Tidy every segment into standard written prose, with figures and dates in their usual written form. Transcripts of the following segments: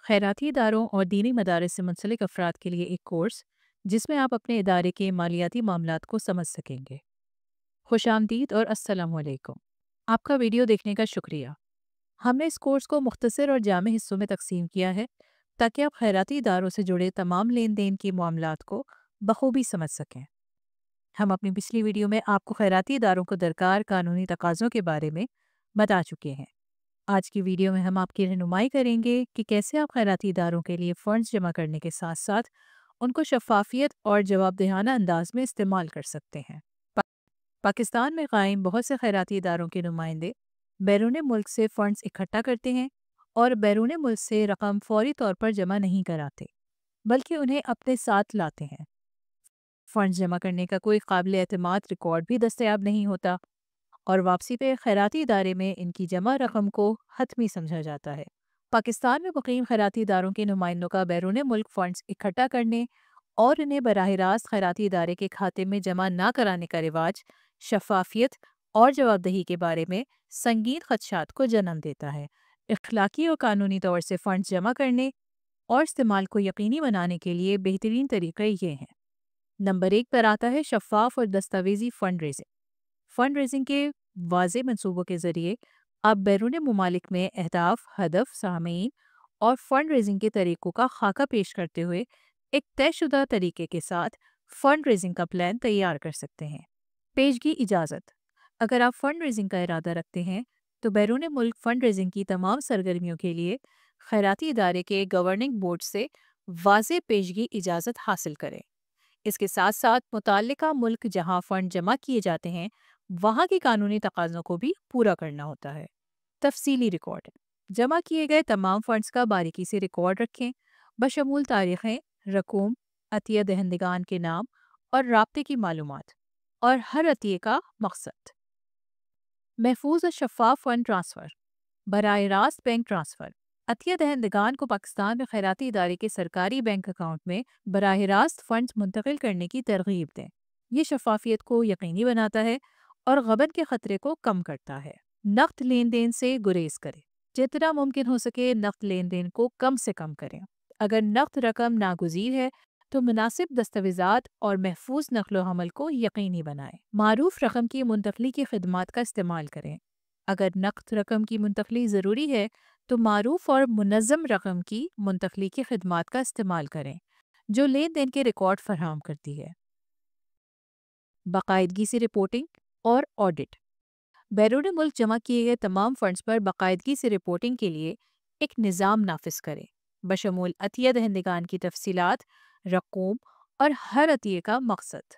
खैराती इदारों और दीनी मदारिस से मुंसलिक अफराद के लिए एक कोर्स जिसमें आप अपने इदारे के मालियाती मामलात को समझ सकेंगे। खुश आमदीद और अस्सलाम वालेकुम। आपका वीडियो देखने का शुक्रिया। हमने इस कोर्स को मुख्तसर और जामे हिस्सों में तकसीम किया है ताकि आप खैराती इदारों से जुड़े तमाम लेन देन के मामलात को बखूबी समझ सकें। हम अपनी पिछली वीडियो में आपको खैराती इदारों को दरकार कानूनी तकाज़ों के बारे में बता चुके हैं। आज की वीडियो में हम आपकी रहनुमाई करेंगे कि कैसे आप खैराती इदारों के लिए फ़ंड्स जमा करने के साथ साथ उनको शफाफियत और जवाबदेहाना अंदाज में इस्तेमाल कर सकते हैं। पा, पाकिस्तान में कायम बहुत से खैराती इदारों के नुमाइंदे बैरून मुल्क से फ़ंड्स इकट्ठा करते हैं और बैरून मुल्क से रकम फौरी तौर पर जमा नहीं कराते, बल्कि उन्हें अपने साथ लाते हैं। फ़ंड्स जमा करने का कोई काबिल एतमाद रिकॉर्ड भी दस्तयाब नहीं होता और वापसी पे खैराती इदारे में इनकी जमा रकम को हतमी समझा जाता है। पाकिस्तान में मुकीम खैराती इदारों के नुमाइंदों का बैरून मुल्क फंड्स इकट्ठा करने और इन्हें बराह रास्त खैराती इदारे के खाते में जमा ना कराने का रिवाज शफाफियत और जवाबदेही के बारे में संगीन खदशात को जन्म देता है। इखलाकी और कानूनी तौर से फंड्स जमा करने और इस्तेमाल को यकीनी बनाने के लिए बेहतरीन तरीके ये हैं। नंबर 1 पर आता है शफाफ और दस्तावेजी फंड रेजिंग। फंड रेजिंग के वाज़े मंसूबों के ज़रिए आप बैरून ममालिक में अहदाफ, हदफ, सामीन और फंड रेजिंग के तरीक़ों का खाका पेश करते हुए एक तयशुदा तरीके के साथ फंड रेजिंग का प्लान तैयार कर सकते हैं। पेशगी इजाज़त। अगर आप फंड रेजिंग का इरादा रखते हैं तो बैरून मुल्क फंड रेजिंग की तमाम सरगर्मियों के लिए खैराती इदारे के गवर्निंग बोर्ड से वाज़े पेशगी इजाज़त हासिल करें। इसके साथ साथ मुताल्लिका मुल्क जहां फ़ंड जमा किए जाते हैं वहां के कानूनी तकाज़ों को भी पूरा करना होता है। तफसीली रिकॉर्ड। जमा किए गए तमाम फंड्स का बारीकी से रिकॉर्ड रखें, बशमूल तारीखें, रकूम, अतिया दहंदगान के नाम और राब्ते की मालूमात और हर अतिये का मकसद। महफूज और शफाफ फंड ट्रांसफ़र। बराह रास्त बैंक ट्रांसफ़र। अतिया दहंदगान को पाकिस्तान में खैराती इदारे के सरकारी बैंक अकाउंट में बराह रास्त फंड्स मुंतकिल करने की तरगीब दें। ये शफाफियत को यकीनी बनाता है और गबन के खतरे को कम करता है। नक़द लेन देन से गुरेज करें। जितना मुमकिन हो सके नक़द लेन देन को कम से कम करें। अगर नक़द रकम नागुज़ीर है तो मुनासिब दस्तावेज़ात और महफूज नकलो हमल को यकीनी बनाएं। मारूफ रकम की मुंतकली की खिदमात का इस्तेमाल करें। अगर नक़द रकम की मुंतकली ज़रूरी है तो मारूफ और मुनज़्ज़म रकम की मुंतकली की खिदमात का इस्तेमाल करें जो लेन देन के रिकॉर्ड फराहम करती है। बाकायदगी से रिपोर्टिंग और ऑडिट। बैरून मुल्क जमा किए गए तमाम फंड्स पर बाकायदगी से रिपोर्टिंग के लिए एक निज़ाम नाफिज करें, बशमूल अतिया दहंदगान की तफसीलात, रकूम और हर अतिये का मकसद।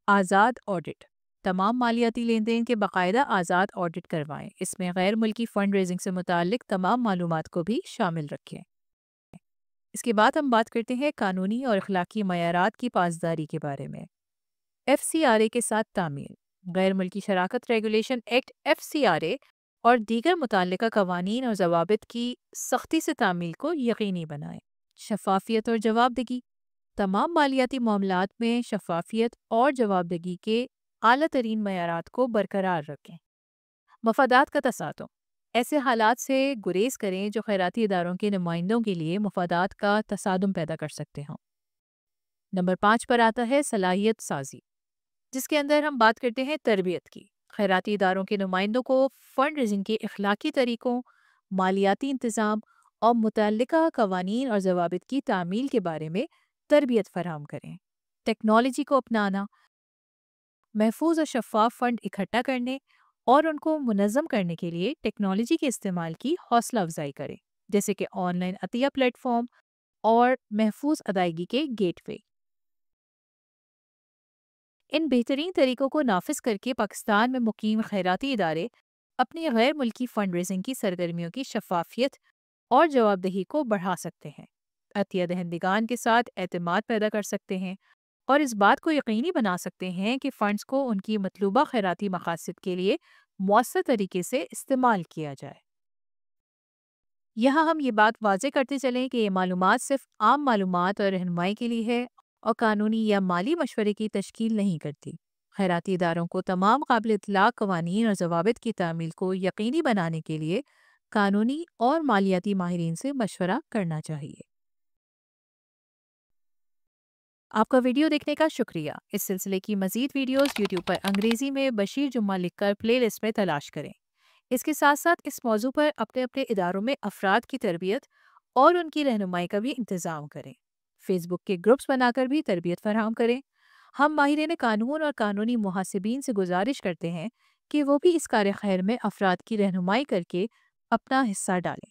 आज़ाद ऑडिट। तमाम मालियाती लेन देन के बाकायदा आज़ाद ऑडिट करवाएं। इसमें गैर मुल्की फ़ंड रेजिंग से मुताल्लिक तमाम मालूमात को भी शामिल रखें। इसके बाद हम बात करते हैं कानूनी और अखलाकी मयारात की पासदारी के बारे में। FCRA के साथ तामील। गैर मुल्की शराकत रेगुलेशन एक्ट FCRA और दीगर मुताल्लिका कवानीन और ज़वाबित की सख्ती से तामील को यकीनी बनाएं। शफाफियत और जवाबदेही। तमाम मालियाती मामलात में शफाफियत और जवाबदेही के आला तरीन मयारात को बरकरार रखें। मफादात का तसादुम। ऐसे हालात से गुरेज करें जो खैराती इदारों के नुमाइंदों के लिए मफादात का तसादुम पैदा कर सकते हों। नंबर 5 पर आता है सलाहियत साजी, जिसके अंदर हम बात करते हैं तरबियत की। खैराती इदारों के नुमाइंदों को फ़ंड रेजिंग के इखलाकी तरीक़ों, मालियाती इंतज़ाम और मुतल्लिका कवानीन और ज़वाबित की तामील के बारे में तरबियत फराहम करें। टेक्नोलॉजी को अपनाना। महफूज और शफाफ फ़ंड इकट्ठा करने और उनको मुनज़्ज़म करने के लिए टेक्नोलॉजी के इस्तेमाल की हौसला अफजाई करें, जैसे कि ऑनलाइन अतिया प्लेटफॉर्म और महफूज अदायगी के गेटवे। इन बेहतरीन तरीकों को नाफिज करके पाकिस्तान में मुकीम खैराती इदारे अपनी गैर मुल्की फ़ंड रेजिंग की सरगर्मियों की शफाफियत और जवाबदेही को बढ़ा सकते हैं, अतिया दहंदगान के साथ एतमाद पैदा कर सकते हैं और इस बात को यकीनी बना सकते हैं कि फ़ंड्स को उनकी मतलूबा खैराती मकासद के लिए मौसर तरीके से इस्तेमाल किया जाए। यहाँ हम ये बात वाज़े करते चलें कि ये मालूमात सिर्फ आम मालूमात और रहनुमाई के लिए है और कानूनी या माली मशवरे की तश्कील नहीं करती। खैराती इदारों को तमाम काबिल इत्तलाक़ कवानीन और ज़वाबित की तामील को यकीनी बनाने के लिए قانونی اور مالیاتی ماہرین سے مشورہ کرنا چاہیے۔ آپ کا ویڈیو دیکھنے کا شکریہ۔ اس سلسلے کی مزید ویڈیوز یوٹیوب پر انگریزی میں بشیر جمعہ لکھ کر پلے لسٹ میں تلاش کریں۔ اس کے ساتھ ساتھ اس موضوع پر اپنے اپنے اداروں میں افراد کی تربیت اور ان کی رہنمائی کا بھی انتظام کریں۔ فیس بک کے گروپس بنا کر بھی تربیت فراہم کریں۔ ہم ماہرین قانون اور قانونی محاسبین سے گزارش کرتے ہیں کہ وہ بھی اس کار خیر میں افراد کی رہنمائی کر کے اپنا حصہ ڈالیں۔